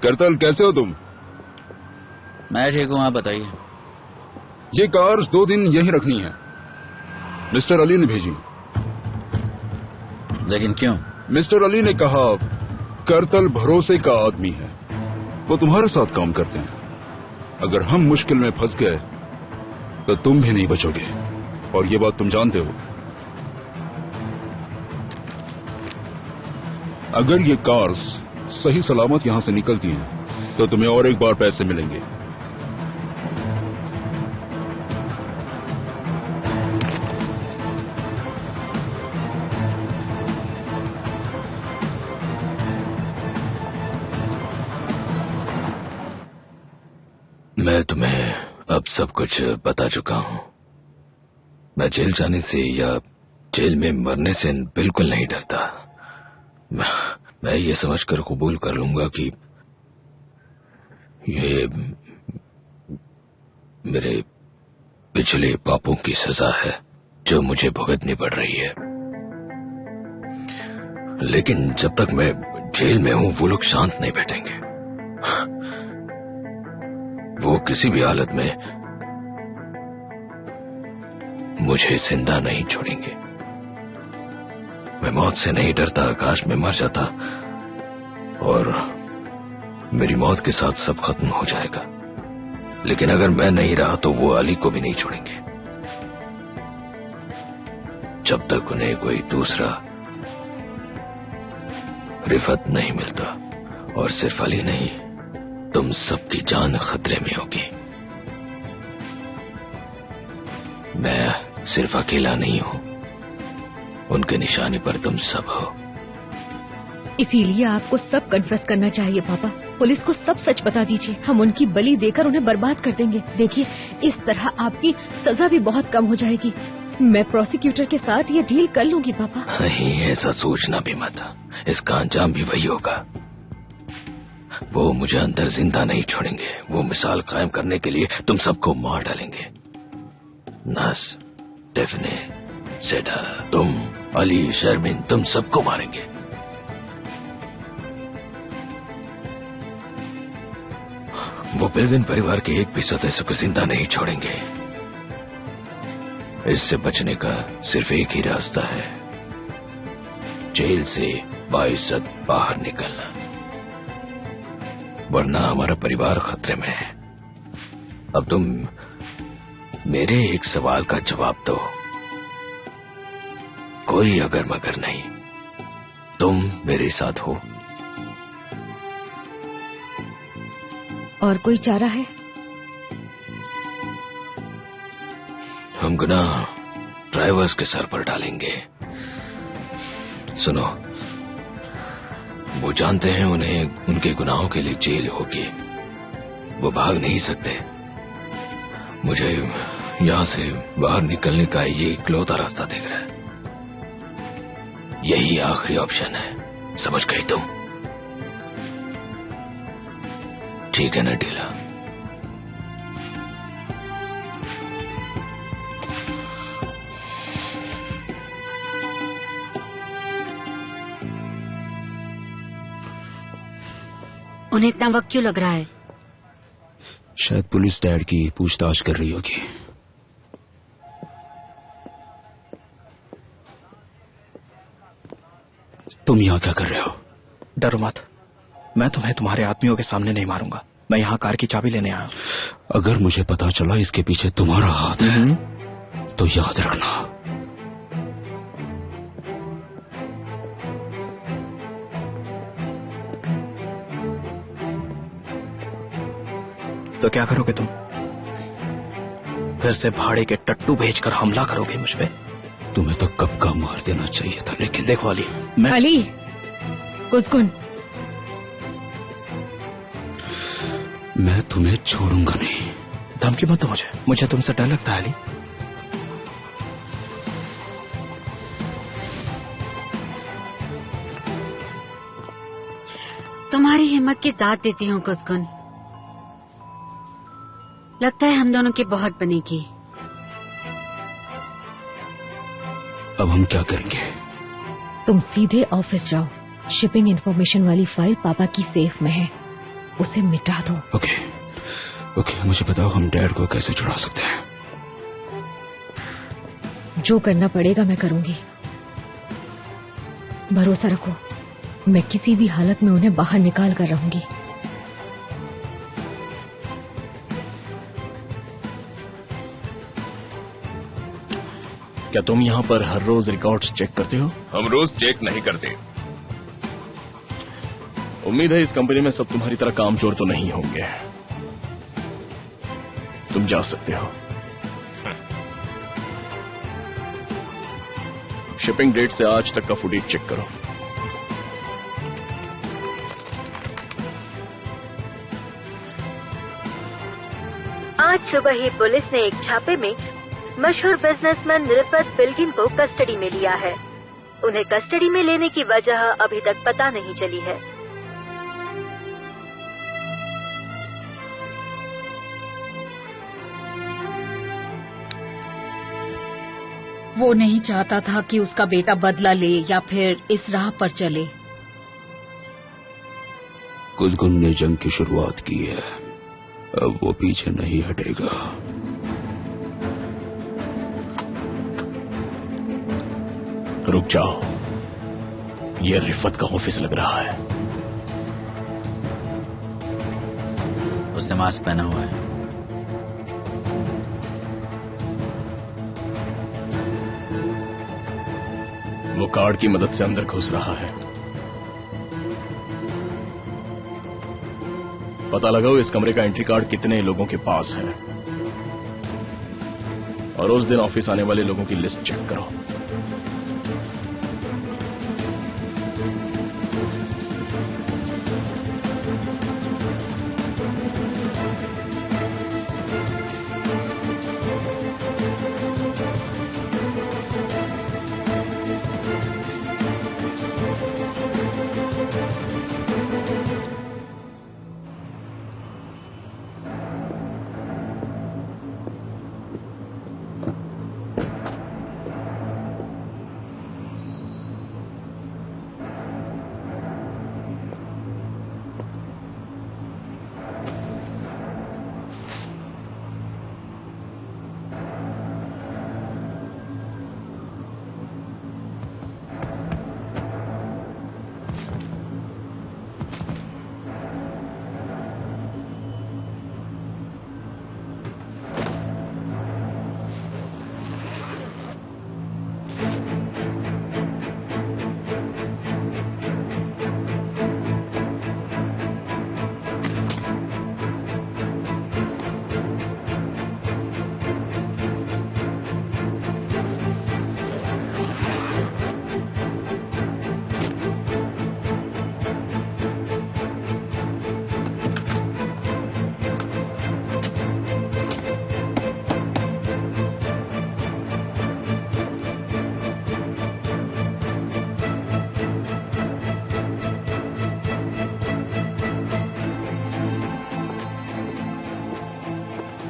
करतल, कैसे हो तुम? मैं ठीक हूँ, आप बताइए। ये कार 2 दिन यहीं रखनी है, मिस्टर अली ने भेजी। लेकिन क्यों? मिस्टर अली ने कहा करतल भरोसे का आदमी है, वो तुम्हारे साथ काम करते हैं। अगर हम मुश्किल में फंस गए तो तुम भी नहीं बचोगे, और ये बात तुम जानते हो। अगर ये कार्स सही सलामत यहां से निकलती हैं तो तुम्हें और एक बार पैसे मिलेंगे। मैं तुम्हें अब सब कुछ बता चुका हूं। मैं जेल जाने से या जेल में मरने से बिल्कुल नहीं डरता। मैं ये समझकर कबूल कर लूंगा कि ये मेरे पिछले पापों की सजा है जो मुझे भुगतनी पड़ रही है। लेकिन जब तक मैं जेल में हूं वो लोग शांत नहीं बैठेंगे। वो किसी भी हालत में मुझे जिंदा नहीं छोड़ेंगे। मैं मौत से नहीं डरता, काश मैं मर जाता और मेरी मौत के साथ सब खत्म हो जाएगा। लेकिन अगर मैं नहीं रहा तो वो अली को भी नहीं छोड़ेंगे जब तक उन्हें कोई दूसरा रिफत नहीं मिलता। और सिर्फ अली नहीं, तुम सबकी जान खतरे में होगी। मैं सिर्फ अकेला नहीं हूं, उनके निशाने पर तुम सब हो। इसीलिए आपको सब कन्फेस करना चाहिए पापा। पुलिस को सब सच बता दीजिए, हम उनकी बलि देकर उन्हें बर्बाद कर देंगे। देखिए, इस तरह आपकी सजा भी बहुत कम हो जाएगी। मैं प्रोसिक्यूटर के साथ ये डील कर लूंगी पापा। नहीं, ऐसा सोचना भी मत। इसका अंजाम भी वही होगा। वो मुझे अंदर जिंदा नहीं छोड़ेंगे। वो मिसाल कायम करने के लिए तुम सबको मार डालेंगे। नास, डेफने, सेठा, तुम, अली, शर्मिन, तुम सबको मारेंगे। वो बिल्डिंग परिवार के एक भी सदस्य को जिंदा नहीं छोड़ेंगे। इससे बचने का सिर्फ एक ही रास्ता है, जेल से बाइज्जत बाहर निकलना, वरना हमारा परिवार खतरे में है। अब तुम मेरे एक सवाल का जवाब दो। कोई अगर मगर नहीं, तुम मेरे साथ हो। और कोई चारा है? हम गुनाह ड्राइवर्स के सर पर डालेंगे। सुनो, वो जानते हैं उन्हें उनके गुनाहों के लिए जेल होगी। वो भाग नहीं सकते। मुझे यहां से बाहर निकलने का ये इकलौता रास्ता दिख रहा है। यही आखिरी ऑप्शन है। समझ गई तुम? ठीक है ना ढीला? उन्हें इतना वक्त क्यों लग रहा है? शायद पुलिस डैड की पूछताछ कर रही होगी। तुम यहाँ क्या कर रहे हो? डरो मत, मैं तुम्हें तुम्हारे आदमियों के सामने नहीं मारूंगा। मैं यहाँ कार की चाबी लेने आया। अगर मुझे पता चला इसके पीछे तुम्हारा हाथ है तो याद रखना। तो क्या करोगे तुम? फिर से भाड़े के टट्टू भेजकर हमला करोगे मुझ पे? तुम्हें तो कब का मार देना चाहिए था, लेकिन देखो अली, अली, कुछ मैं तुम्हें छोड़ूंगा नहीं। धमकी मत दो मुझे तुमसे डर लगता है अली। तुम्हारी हिम्मत की दाद देती हूँ कुसकुन। लगता है हम दोनों की बहुत बनेगी। अब हम क्या करेंगे? तुम सीधे ऑफिस जाओ। शिपिंग इंफॉर्मेशन वाली फाइल पापा की सेफ में है। उसे मिटा दो। ओके, मुझे बताओ हम डैड को कैसे छुड़ा सकते हैं? जो करना पड़ेगा मैं करूंगी। भरोसा रखो, मैं किसी भी हालत में उन्हें बाहर निकाल कर रहूंगी। क्या तुम यहाँ पर हर रोज रिकॉर्ड्स चेक करते हो? हम रोज चेक नहीं करते। उम्मीद है इस कंपनी में सब तुम्हारी तरह कामचोर तो नहीं होंगे। तुम जा सकते हो। शिपिंग डेट से आज तक का फुटेज चेक करो। आज सुबह ही पुलिस ने एक छापे में मशहूर बिजनेसमैन निरुपत बिल्किन को कस्टडी में लिया है। उन्हें कस्टडी में लेने की वजह अभी तक पता नहीं चली है। वो नहीं चाहता था कि उसका बेटा बदला ले या फिर इस राह पर चले। कुसगुन ने जंग की शुरुआत की है, अब वो पीछे नहीं हटेगा। रुक जाओ, ये रिफत का ऑफिस लग रहा है। उसने मास्क पहना हुआ है। वो कार्ड की मदद से अंदर घुस रहा है। पता लगाओ इस कमरे का एंट्री कार्ड कितने लोगों के पास है और उस दिन ऑफिस आने वाले लोगों की लिस्ट चेक करो।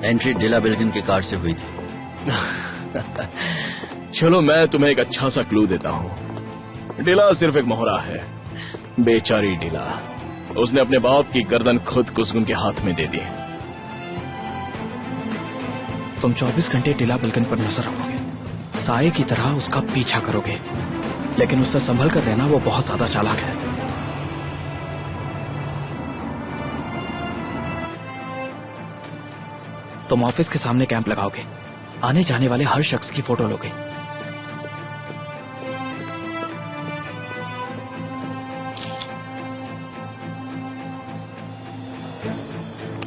एंट्री डिला बिल्किन के कार्ड से हुई थी। चलो मैं तुम्हें एक अच्छा सा क्लू देता हूँ। डिला सिर्फ एक मोहरा है। बेचारी डिला, उसने अपने बाप की गर्दन खुद कुसगुन के हाथ में दे दी। तुम 24 घंटे डिला बिल्किन पर नजर रखोगे, साए की तरह उसका पीछा करोगे, लेकिन उससे संभल कर रहना, वो बहुत ज्यादा चालाक है। तुम ऑफिस के सामने कैंप लगाओगे, आने जाने वाले हर शख्स की फोटो लोगे।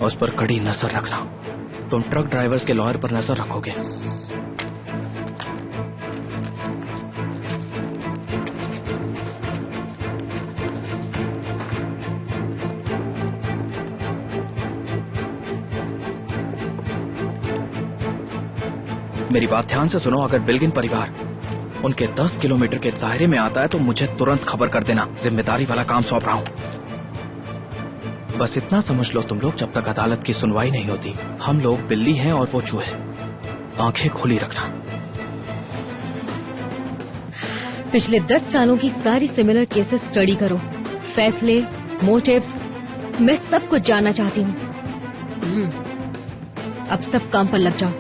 उस पर कड़ी नजर रखना। तुम ट्रक ड्राइवर्स के लॉयर पर नजर रखोगे। मेरी बात ध्यान से सुनो। अगर बिल्किन परिवार उनके 10 किलोमीटर के दायरे में आता है तो मुझे तुरंत खबर कर देना। जिम्मेदारी वाला काम सौंप रहा हूं। बस इतना समझ लो तुम लोग, जब तक अदालत की सुनवाई नहीं होती, हम लोग बिल्ली हैं और वो चूहे। आंखें खुली रखना। पिछले 10 सालों की सारी सिमिलर केसेस स्टडी करो। फैसले, मोटिव्स, मैं सब कुछ जानना चाहती हूँ। अब सब काम पर लग जाओ।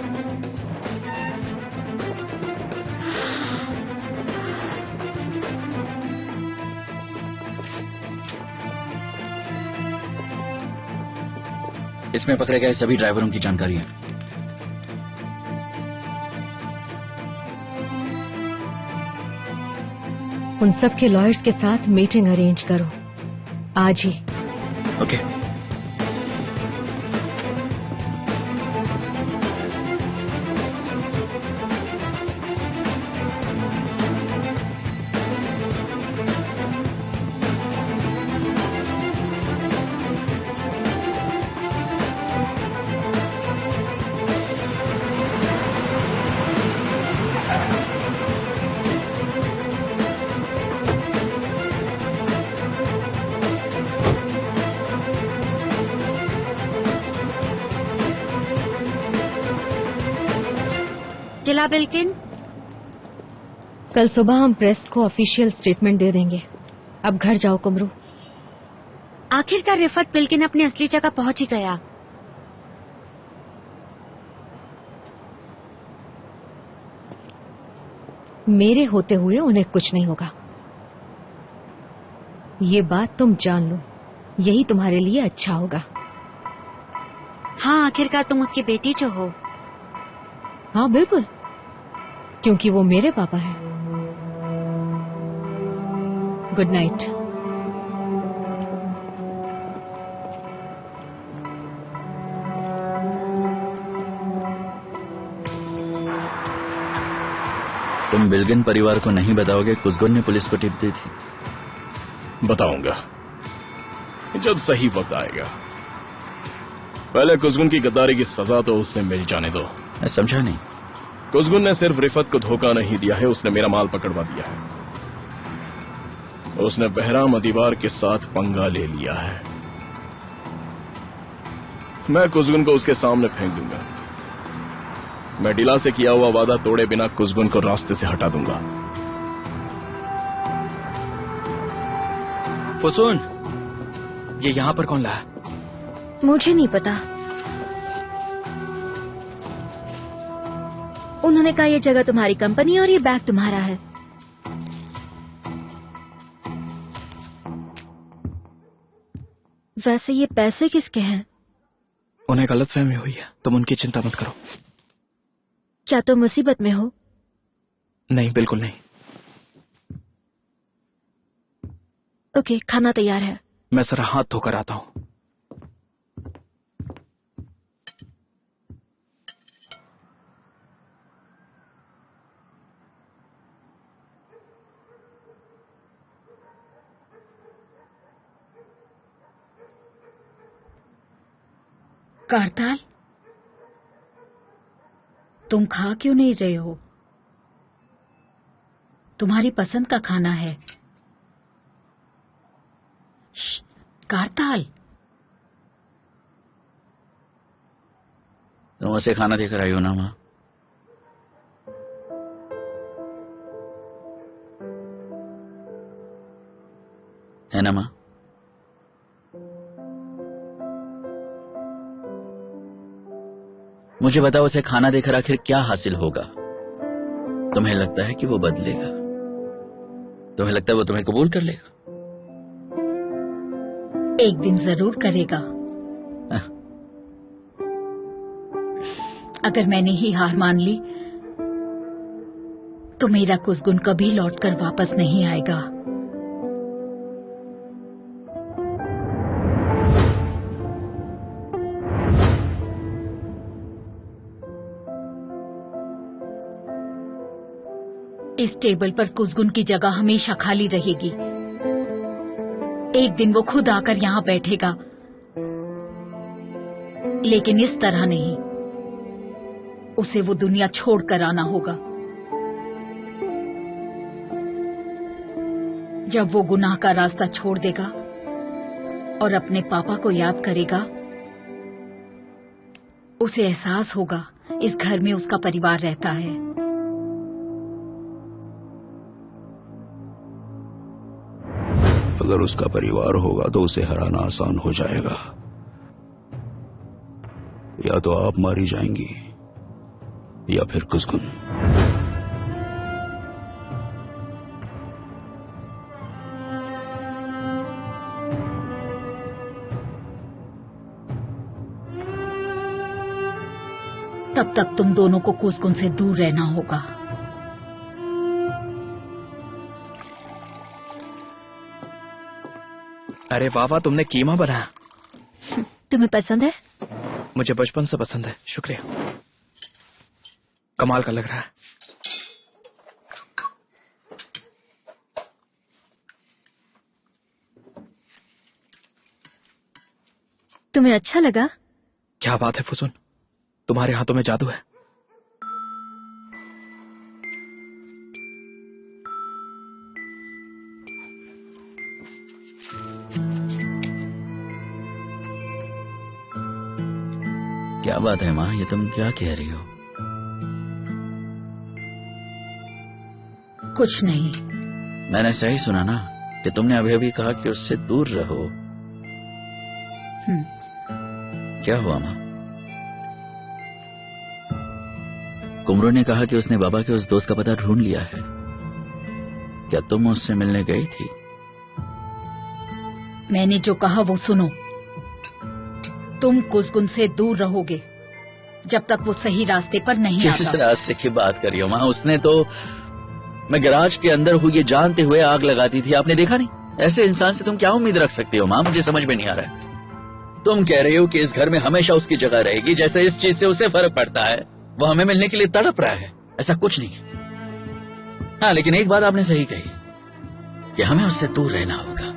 इसमें पकड़े गए सभी ड्राइवरों की जानकारी है। उन सब के लॉयर्स के साथ मीटिंग अरेंज करो आज ही। ओके। जिला बिल्किन, कल सुबह हम प्रेस को ऑफिशियल स्टेटमेंट दे देंगे। अब घर जाओ कुमरू। आखिरकार रिफत बिल्किन अपनी असली जगह पहुंच ही गया। मेरे होते हुए उन्हें कुछ नहीं होगा, ये बात तुम जान लो। यही तुम्हारे लिए अच्छा होगा। हाँ, आखिरकार तुम उसकी बेटी जो हो। हाँ बिल्कुल, क्योंकि वो मेरे पापा हैं। Good night. तुम बिल्किन परिवार को नहीं बताओगे? कुसगुन ने पुलिस को टिप दी थी। बताऊंगा जब सही वक्त आएगा। पहले कुसगुन की गद्दारी की सजा तो उससे मिल जाने दो। मैं समझा नहीं। कुसगुन ने सिर्फ रिफत को धोखा नहीं दिया है, उसने मेरा माल पकड़वा दिया है। उसने बहराम अदीवार के साथ पंगा ले लिया है। मैं कुसगुन को उसके सामने फेंक दूंगा। मैं डिला से किया हुआ वादा तोड़े बिना कुसगुन को रास्ते से हटा दूंगा। फुसून, ये यहाँ पर कौन लाया? मुझे नहीं पता। उन्होंने कहा ये जगह तुम्हारी कंपनी और ये बैग तुम्हारा है। वैसे ये पैसे किसके हैं? उन्हें गलतफहमी हुई है, तुम उनकी चिंता मत करो। क्या तुम मुसीबत में हो? नहीं, बिल्कुल नहीं। ओके, खाना तैयार है। मैं जरा हाथ धोकर आता हूँ। कारताल, तुम खा क्यों नहीं रहे हो? तुम्हारी पसंद का खाना है। कारताल, तुम उसे खाना देकर आई हो ना माँ? है ना माँ? मुझे बताओ, उसे खाना देकर आखिर क्या हासिल होगा? तुम्हें लगता है कि वो बदलेगा? तुम्हें लगता है वो तुम्हें कबूल कर लेगा? एक दिन जरूर करेगा। अगर मैंने ही हार मान ली तो मेरा कुसगुन कभी लौटकर वापस नहीं आएगा। इस टेबल पर कुसगुन की जगह हमेशा खाली रहेगी। एक दिन वो खुद आकर यहाँ बैठेगा, लेकिन इस तरह नहीं। उसे वो दुनिया छोड़कर आना होगा। जब वो गुनाह का रास्ता छोड़ देगा और अपने पापा को याद करेगा, उसे एहसास होगा इस घर में उसका परिवार रहता है। अगर उसका परिवार होगा तो उसे हराना आसान हो जाएगा। या तो आप मारी जाएंगी या फिर कुसकुन। तब तक तुम दोनों को कुसकुन से दूर रहना होगा। अरे वाह, तुमने कीमा बनाया। तुम्हें पसंद है? मुझे बचपन से पसंद है, शुक्रिया। कमाल का लग रहा है। तुम्हें अच्छा लगा? क्या बात है फुसुन, तुम्हारे हाथों में जादू है। क्या बात है माँ, ये तुम क्या कह रही हो? कुछ नहीं। मैंने सही सुना ना कि तुमने अभी अभी कहा कि उससे दूर रहो। क्या हुआ माँ? कुमरू ने कहा कि उसने बाबा के उस दोस्त का पता ढूंढ लिया है। क्या तुम उससे मिलने गई थी? मैंने जो कहा वो सुनो। तुम कुसकुन से दूर रहोगे जब तक वो सही रास्ते पर नहीं आता। किस रास्ते की बात कर रही हो माँ? उसने तो मैं गैराज के अंदर हूँ ये जानते हुए आग लगाती थी, आपने देखा नहीं? ऐसे इंसान से तुम क्या उम्मीद रख सकती हो माँ? मुझे समझ में नहीं आ रहा है। तुम कह रही हो कि इस घर में हमेशा उसकी जगह रहेगी, जैसे इस चीज से उसे फर्क पड़ता है। वो हमें मिलने के लिए तड़प रहा है, ऐसा कुछ नहीं है। हाँ, लेकिन एक बात आपने सही कही कि हमें उससे दूर रहना होगा।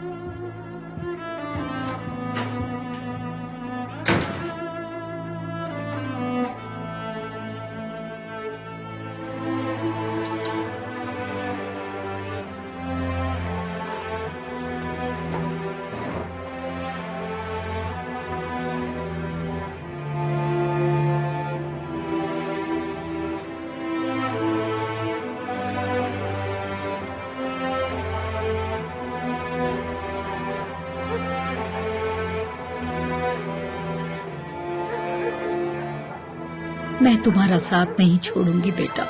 मैं तुम्हारा साथ नहीं छोड़ूंगी बेटा,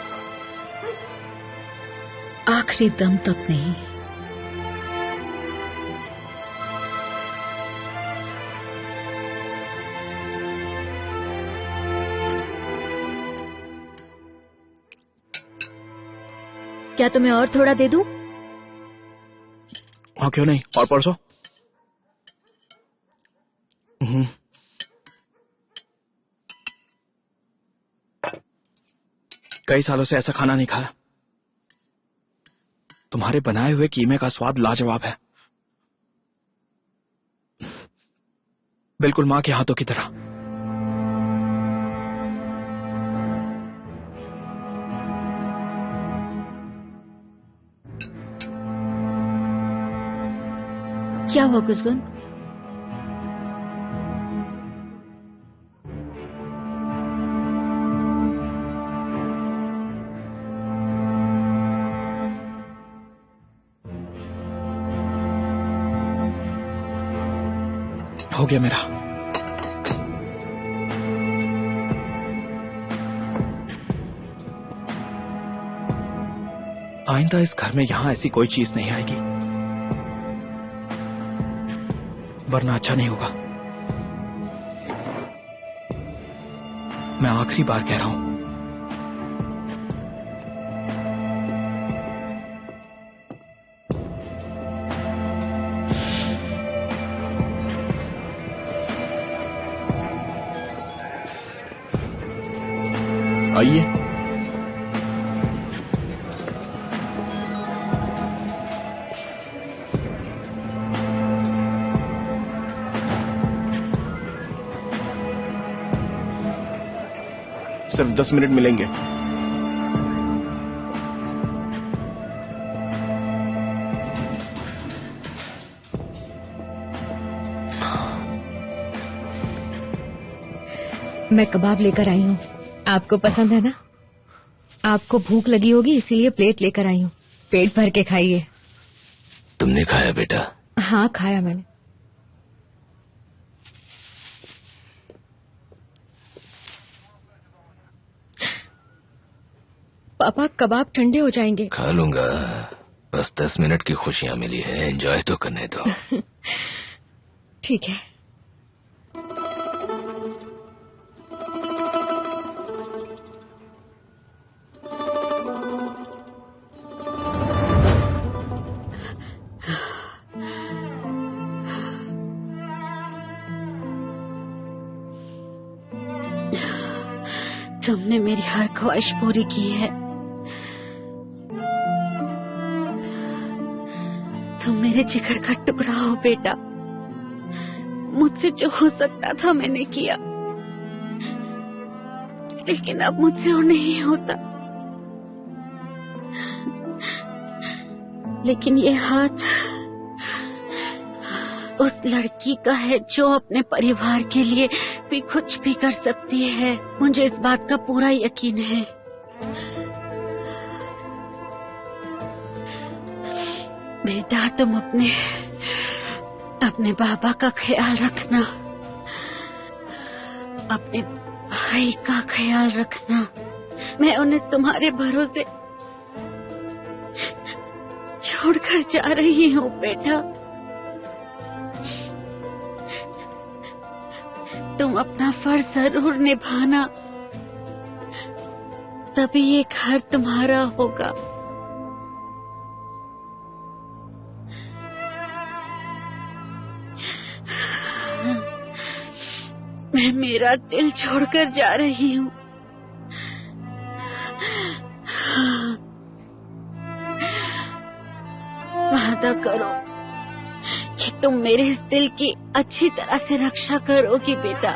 आखिरी दम तक नहीं। क्या तुम्हें और थोड़ा दे दूं? हाँ क्यों नहीं, और परसों। कई सालों से ऐसा खाना नहीं खाया। तुम्हारे बनाए हुए कीमे का स्वाद लाजवाब है, बिल्कुल माँ के हाथों की तरह। क्या हुआ कुसकुन? हो गया मेरा। आइंदा इस घर में यहां ऐसी कोई चीज नहीं आएगी, वरना अच्छा नहीं होगा। मैं आखिरी बार कह रहा हूं। आइए। सिर्फ 10 मिनट मिलेंगे। मैं कबाब लेकर आई हूँ, आपको पसंद है ना? आपको भूख लगी होगी इसीलिए प्लेट लेकर आई हूँ, पेट भर के खाइए। तुमने खाया बेटा? हाँ, खाया मैंने। पापा, कबाब ठंडे हो जाएंगे। खा लूंगा, बस 10 मिनट की खुशियां मिली है, एंजॉय तो करने दो। ठीक है। तुमने मेरी हर ख्वाहिश पूरी की है। तुम मेरे जिगर का टुकड़ा हो बेटा। मुझसे जो हो सकता था मैंने किया, लेकिन अब मुझसे वो नहीं होता। लेकिन ये हाथ उस लड़की का है जो अपने परिवार के लिए भी कुछ भी कर सकती है। मुझे इस बात का पूरा यकीन है। बेटा, तुम अपने बाबा का ख्याल रखना, अपने भाई का ख्याल रखना। मैं उन्हें तुम्हारे भरोसे छोड़कर जा रही हूँ बेटा। तुम अपना फर्ज जरूर निभाना, तभी ये घर तुम्हारा होगा। मैं मेरा दिल छोड़कर जा रही हूँ। वादा करो कि तुम मेरे इस दिल की अच्छी तरह से रक्षा करोगी बेटा,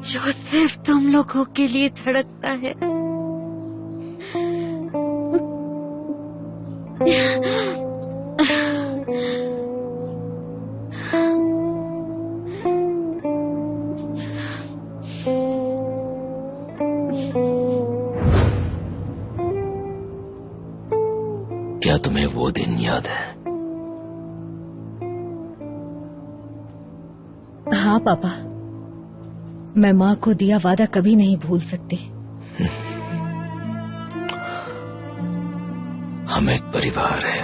जो सिर्फ तुम लोगों के लिए धड़कता है। क्या तुम्हें वो दिन याद है? हाँ पापा, मैं माँ को दिया वादा कभी नहीं भूल सकती। हम एक परिवार है।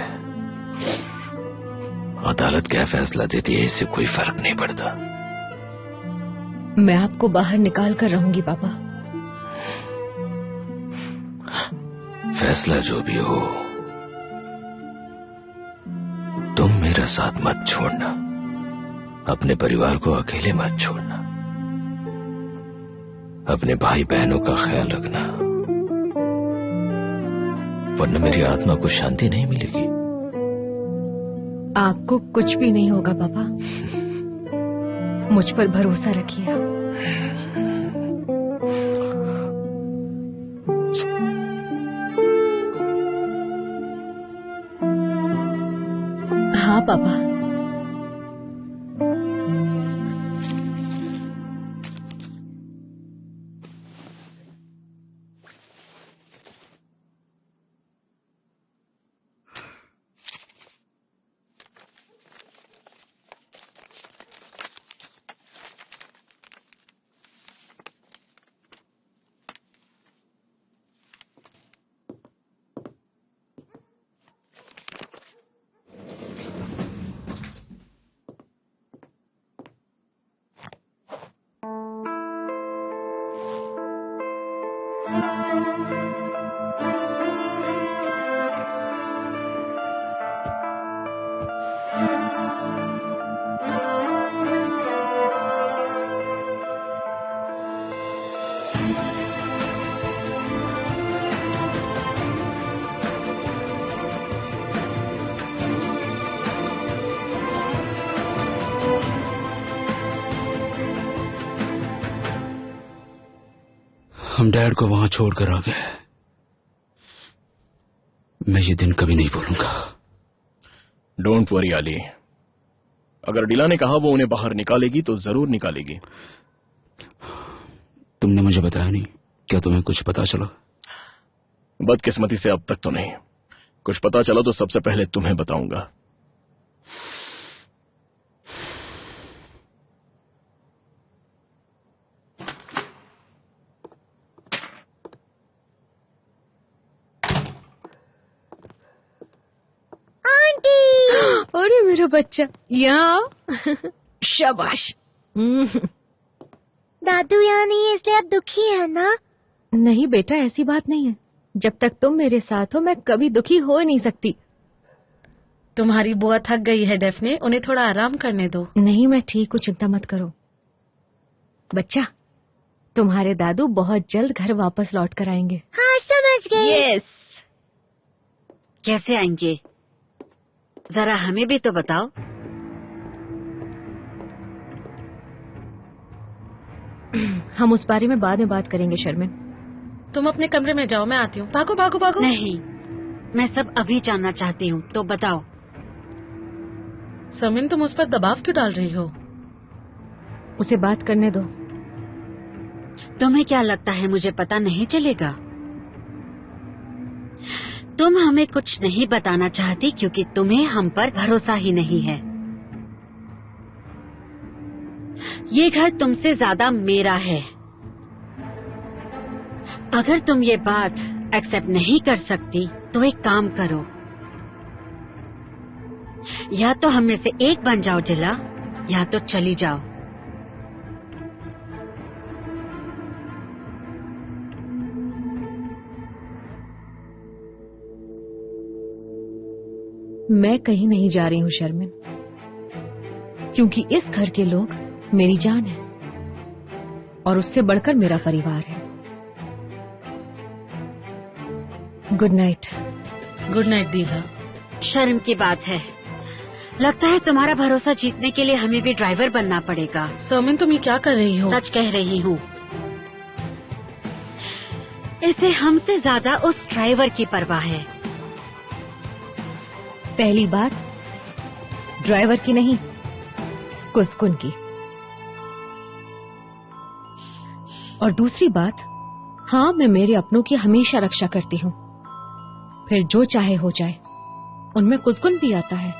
अदालत क्या फैसला देती है इससे कोई फर्क नहीं पड़ता। मैं आपको बाहर निकाल कर रहूंगी पापा। फैसला जो भी हो, तुम मेरा साथ मत छोड़ना। अपने परिवार को अकेले मत छोड़ना। अपने भाई बहनों का ख्याल रखना, वरना मेरी आत्मा को शांति नहीं मिलेगी। आपको कुछ भी नहीं होगा पापा, मुझ पर भरोसा रखिए। हाँ पापा। हम डैड को वहां छोड़कर आ गए। मैं ये दिन कभी नहीं भूलूंगा। डोंट वरी अली, अगर डिला ने कहा वो उन्हें बाहर निकालेगी तो जरूर निकालेगी। तुमने मुझे बताया नहीं, क्या तुम्हें कुछ पता चला? बदकिस्मती से अब तक तो नहीं। कुछ पता चला तो सबसे पहले तुम्हें बताऊंगा। अरे मेरा बच्चा, यहाँ शाबाश। दादू यहाँ नहीं है इसलिए आप दुखी है ना? नहीं बेटा, ऐसी बात नहीं है। जब तक तुम मेरे साथ हो मैं कभी दुखी हो नहीं सकती। तुम्हारी बुआ थक गई है डेफ्ने, उन्हें थोड़ा आराम करने दो। नहीं, मैं ठीक हूँ, चिंता मत करो। बच्चा, तुम्हारे दादू बहुत जल्द घर वापस लौट कर आएंगे। हाँ समझ गई। यस। कैसे आएंगे, जरा हमें भी तो बताओ। हम उस बारे में बाद में बात करेंगे शर्मिन। तुम अपने कमरे में जाओ, मैं आती हूँ। भागो भागो भागो। नहीं, मैं सब अभी जानना चाहती हूँ, तो बताओ। समिन, तुम उस पर दबाव क्यों डाल रही हो? उसे बात करने दो। तुम्हें क्या लगता है मुझे पता नहीं चलेगा? तुम हमें कुछ नहीं बताना चाहती क्योंकि तुम्हें हम पर भरोसा ही नहीं है। ये घर तुमसे ज्यादा मेरा है। अगर तुम ये बात एक्सेप्ट नहीं कर सकती तो एक काम करो, या तो हम में से एक बन जाओ जिला, या तो चली जाओ। मैं कहीं नहीं जा रही हूँ शर्मिन, क्योंकि इस घर के लोग मेरी जान है और उससे बढ़कर मेरा परिवार है। Good night. गुड नाइट दीदा। शर्म की बात है, लगता है तुम्हारा भरोसा जीतने के लिए हमें भी ड्राइवर बनना पड़ेगा। समिन, तुम ये क्या कर रही हो? सच कह रही हूँ, इसे हमसे ज्यादा उस ड्राइवर की परवाह है। पहली बात ड्राइवर की नहीं, कुसकुन की। और दूसरी बात, हाँ, मैं मेरे अपनों की हमेशा रक्षा करती हूँ, फिर जो चाहे हो जाए। उनमें कुसकुन भी आता है।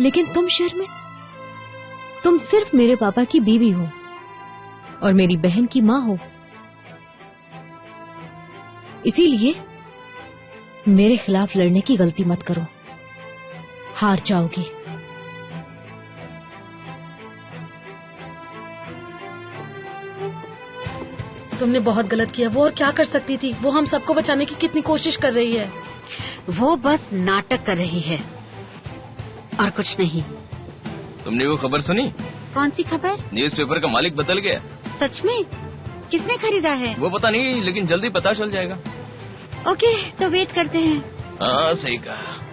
लेकिन तुम शर्मिन, तुम सिर्फ मेरे पापा की बीवी हो और मेरी बहन की माँ हो, इसीलिए मेरे खिलाफ लड़ने की गलती मत करो, हार जाओगी। तुमने बहुत गलत किया। वो और क्या कर सकती थी? वो हम सबको बचाने की कितनी कोशिश कर रही है। वो बस नाटक कर रही है और कुछ नहीं। तुमने वो खबर सुनी? कौन सी खबर? न्यूज़पेपर का मालिक बदल गया। सच में? किसने खरीदा है? वो पता नहीं, लेकिन जल्दी पता चल जाएगा। ओके, तो वेट करते हैं। हाँ, सही कहा।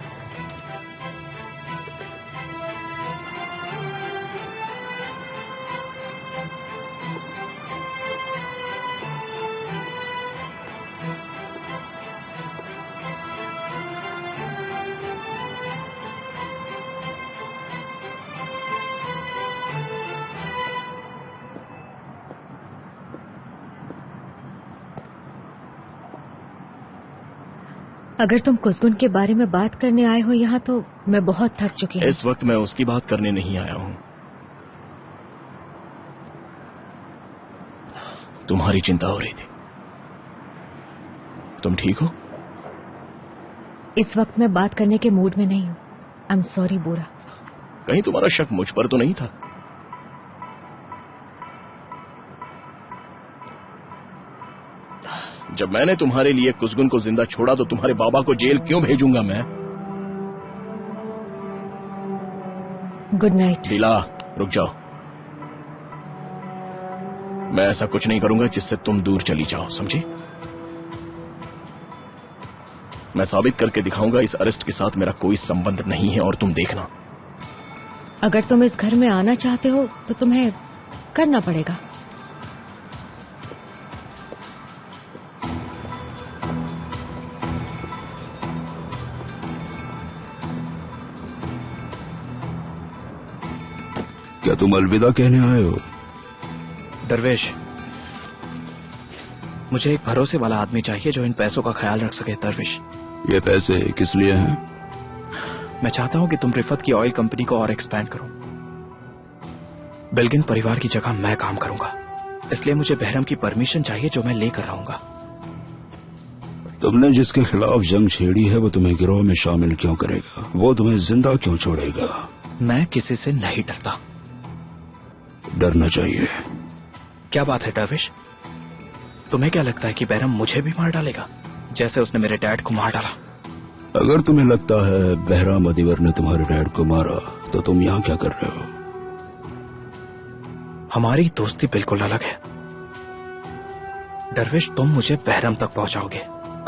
अगर तुम कुसकुन के बारे में बात करने आए हो यहाँ, तो मैं बहुत थक चुकी हूँ। इस वक्त मैं उसकी बात करने नहीं आया हूँ। तुम्हारी चिंता हो रही थी। तुम ठीक हो? इस वक्त मैं बात करने के मूड में नहीं हूँ। आई एम सॉरी बोरा। कहीं तुम्हारा शक मुझ पर तो नहीं था? जब मैंने तुम्हारे लिए कुसगुन को जिंदा छोड़ा तो तुम्हारे बाबा को जेल क्यों भेजूंगा मैं? Good night. दिला, रुक जाओ। मैं ऐसा कुछ नहीं करूंगा जिससे तुम दूर चली जाओ, समझी? मैं साबित करके दिखाऊंगा इस अरेस्ट के साथ मेरा कोई संबंध नहीं है, और तुम देखना। अगर तुम इस घर में आना चाहते हो तो तुम्हें करना पड़ेगा। क्या तुम अलविदा कहने आए हो? दरवेश, मुझे एक भरोसे वाला आदमी चाहिए जो इन पैसों का ख्याल रख सके दरविश। ये पैसे किस लिए हैं? मैं चाहता हूं कि तुम रिफत की ऑयल कंपनी को और एक्सपैंड करो। बिल्गिन परिवार की जगह मैं काम करूंगा, इसलिए मुझे बहरम की परमिशन चाहिए जो मैं लेकर रहूंगा। तुमने जिसके खिलाफ जंग छेड़ी है वो तुम्हें गिरोह में शामिल क्यों करेगा? वो तुम्हें जिंदा क्यों छोड़ेगा? मैं किसी से नहीं डरता। डरना चाहिए। क्या बात है दरविश, तुम्हें क्या लगता है कि बहरम मुझे भी मार डालेगा जैसे उसने मेरे डैड को मार डाला? अगर तुम्हें लगता है बहराम अदीवर ने तुम्हारे डैड को मारा तो तुम यहाँ क्या कर रहे हो? हमारी दोस्ती बिल्कुल अलग है दरविश। तुम मुझे बहरम तक पहुंचाओगे,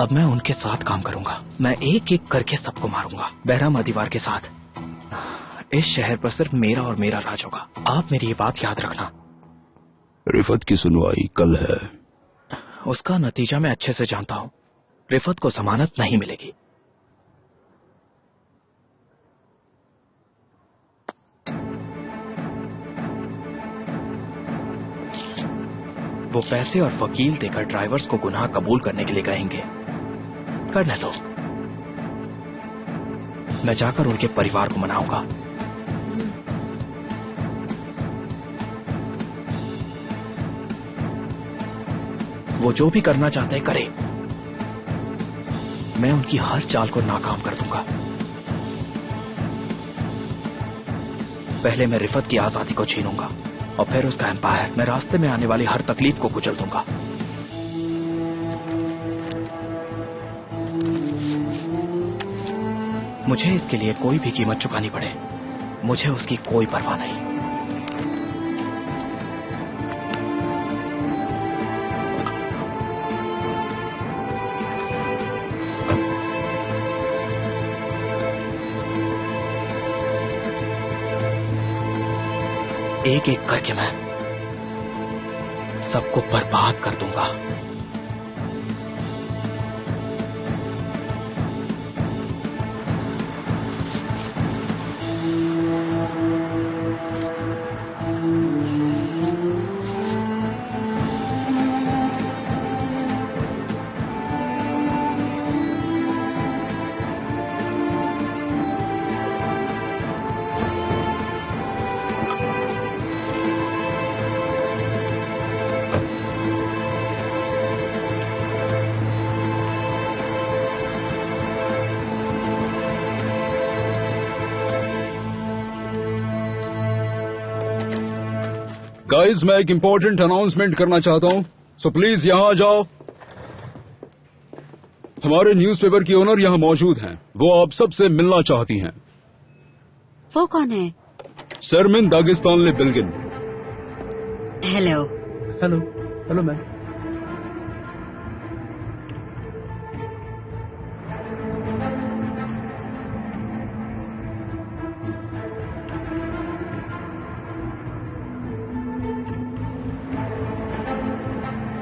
अब मैं उनके साथ काम करूंगा। मैं एक एक करके सबको मारूंगा, बहराम अदीवार के साथ। इस शहर पर सिर्फ मेरा और मेरा राज होगा। आप मेरी ये बात याद रखना। रिफत की सुनवाई कल है। उसका नतीजा मैं अच्छे से जानता हूं। रिफत को जमानत नहीं मिलेगी। वो पैसे और वकील देकर ड्राइवर्स को गुनाह कबूल करने के लिए कहेंगे। करने दो, मैं जाकर उनके परिवार को मनाऊंगा। वो जो भी करना चाहते हैं करे। मैं उनकी हर चाल को नाकाम कर दूंगा। पहले मैं रिफत की आजादी को छीनूंगा और फिर उसका एम्पायर। मैं रास्ते में आने वाली हर तकलीफ को कुचल दूंगा। मुझे इसके लिए कोई भी कीमत चुकानी पड़े, मुझे उसकी कोई परवाह नहीं। एक एक करके मैं सबको बर्बाद कर दूंगा। गाइस, मैं एक इंपॉर्टेंट अनाउंसमेंट करना चाहता हूं, सो प्लीज यहां आ जाओ। हमारे न्यूज़पेपर की ओनर यहां मौजूद हैं। वो आप सबसे मिलना चाहती हैं। वो कौन है? Sermin Dagistan Bilgin. Hello. Hello. Hello ma'am.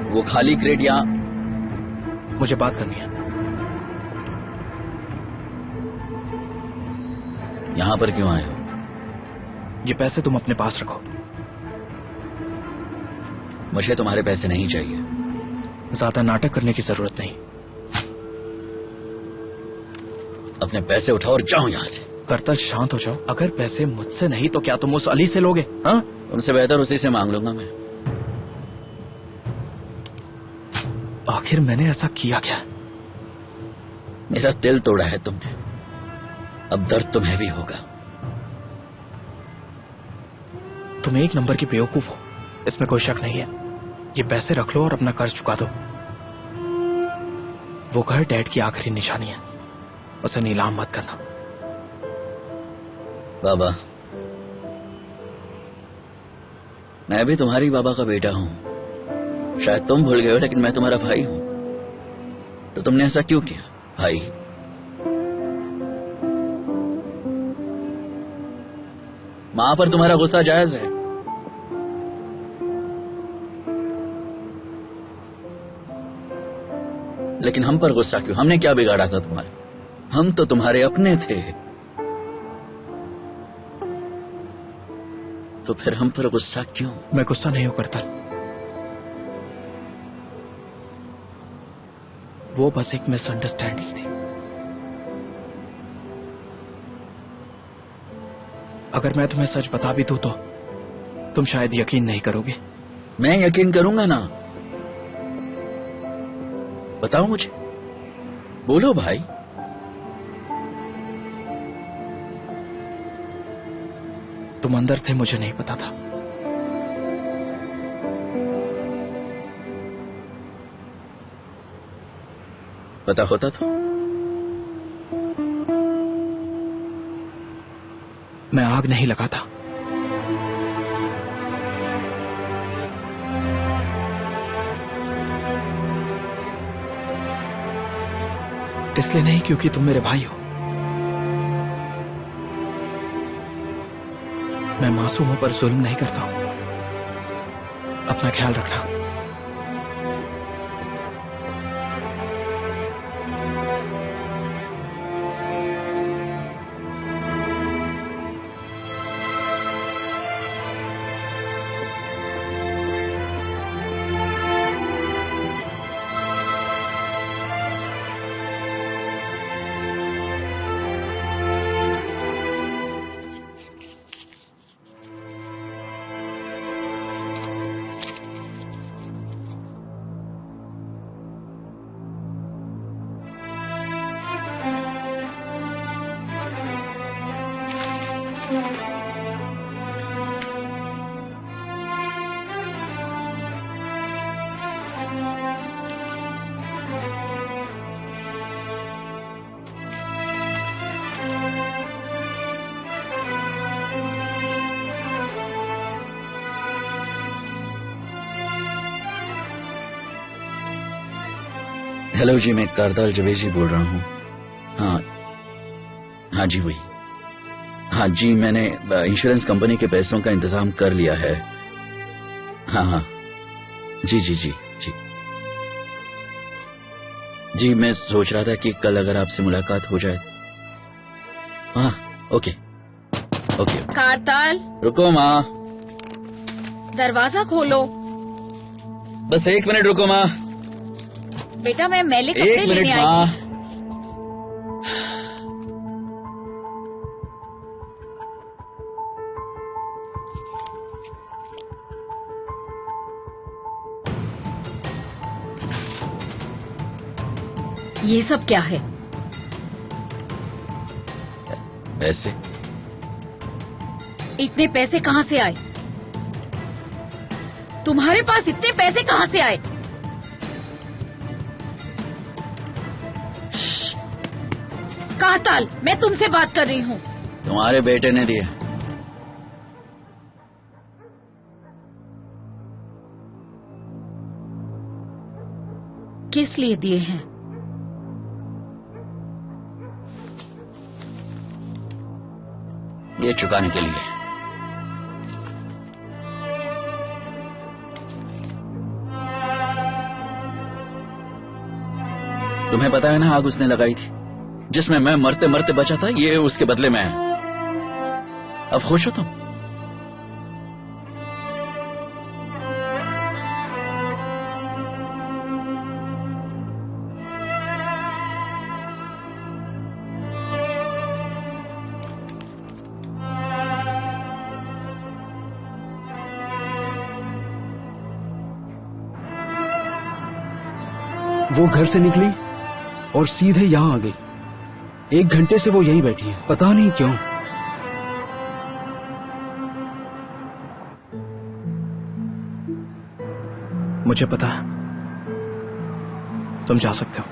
वो खाली क्रेट यहाँ। मुझे बात करनी है। यहाँ पर क्यों आए हो? ये पैसे तुम अपने पास रखो। मुझे तुम्हारे पैसे नहीं चाहिए। ज्यादा नाटक करने की जरूरत नहीं। अपने पैसे उठाओ और जाओ यहाँ से। करतल शांत हो जाओ। अगर पैसे मुझसे नहीं तो क्या तुम उस अली से लोगे? हाँ, उनसे बेहतर उसी से मांग लूंगा मैं। आखिर मैंने ऐसा किया क्या? मेरा दिल तोड़ा है तुमने, अब दर्द तुम्हें भी होगा। तुम एक नंबर की बेवकूफ हो, इसमें कोई शक नहीं है। ये पैसे रख लो और अपना कर्ज चुका दो। वो घर डैड की आखिरी निशानी है, उसे नीलाम मत करना। बाबा, मैं भी तुम्हारी बाबा का बेटा हूं। शायद तुम भूल गए हो, लेकिन मैं तुम्हारा भाई हूं। तो तुमने ऐसा क्यों किया भाई? मां पर तुम्हारा गुस्सा जायज है, लेकिन हम पर गुस्सा क्यों? हमने क्या बिगाड़ा था तुम्हारे? हम तो तुम्हारे अपने थे, तो फिर हम पर गुस्सा क्यों? मैं गुस्सा नहीं हूं करता। वो बस एक मिसअंडरस्टैंडिंग थी। अगर मैं तुम्हें सच बता भी दूं तो तुम शायद यकीन नहीं करोगे। मैं यकीन करूंगा ना। बताओ मुझे, बोलो भाई। तुम अंदर थे, मुझे नहीं पता था। पता होता तो मैं आग नहीं लगाता। इसलिए नहीं क्योंकि तुम मेरे भाई हो। मैं मासूमों पर जुल्म नहीं करता हूं। अपना ख्याल रखना। हेलो जी, मैं कारताल जवेद जी बोल रहा हूँ। हाँ हाँ जी वही। हाँ जी, मैंने इंश्योरेंस कंपनी के पैसों का इंतजाम कर लिया है। हाँ हाँ जी जी जी जी जी। मैं सोच रहा था कि कल अगर आपसे मुलाकात हो जाए। हाँ ओके ओके। कारताल, रुको माँ, दरवाजा खोलो। बस 1 मिनट रुको माँ। बेटा मैं मैले 1 कपड़े मिनट लेने आई माँ। थी। ये सब क्या है? पैसे? इतने पैसे कहाँ से आए? तुम्हारे पास इतने पैसे कहाँ से आए? कारताल, मैं तुमसे बात कर रही हूँ। तुम्हारे बेटे ने दिए। किस लिए दिए हैं? ये चुकाने के लिए। तुम्हें पता है ना, आग उसने लगाई थी जिसमें मैं मरते मरते बचा था। ये उसके बदले में है। अब खुश हो तुम? वो घर से निकली और सीधे यहाँ आ गई। 1 घंटे से वो यहीं बैठी है, पता नहीं क्यों। मुझे पता है, तुम जा सकते हो।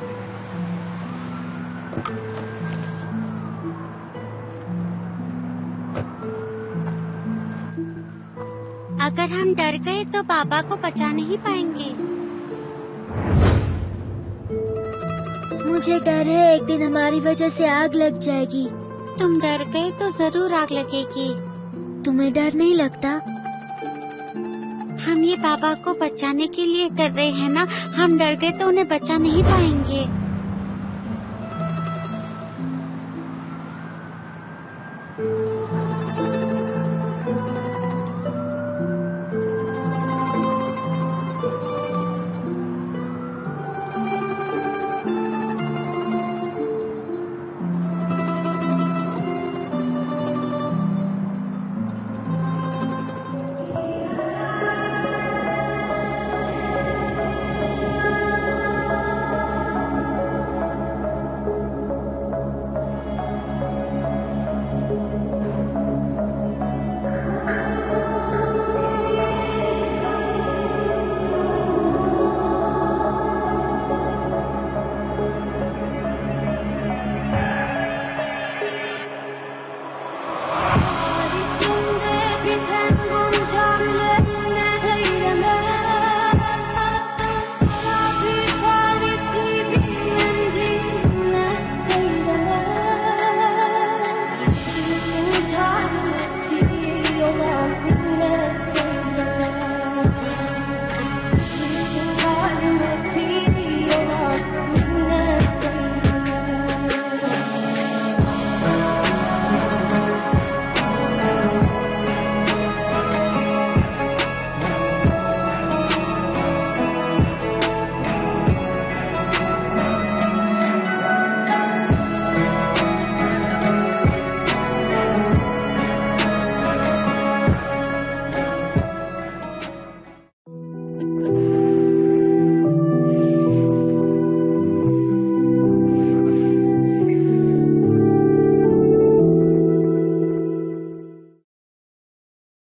अगर हम डर गए तो पापा को बचा नहीं पाएंगे। मुझे डर है एक दिन हमारी वजह से आग लग जाएगी। तुम डर गए तो जरूर आग लगेगी। तुम्हें डर नहीं लगता? हम ये पापा को बचाने के लिए कर रहे हैं ना। हम डर गए तो उन्हें बचा नहीं पाएंगे।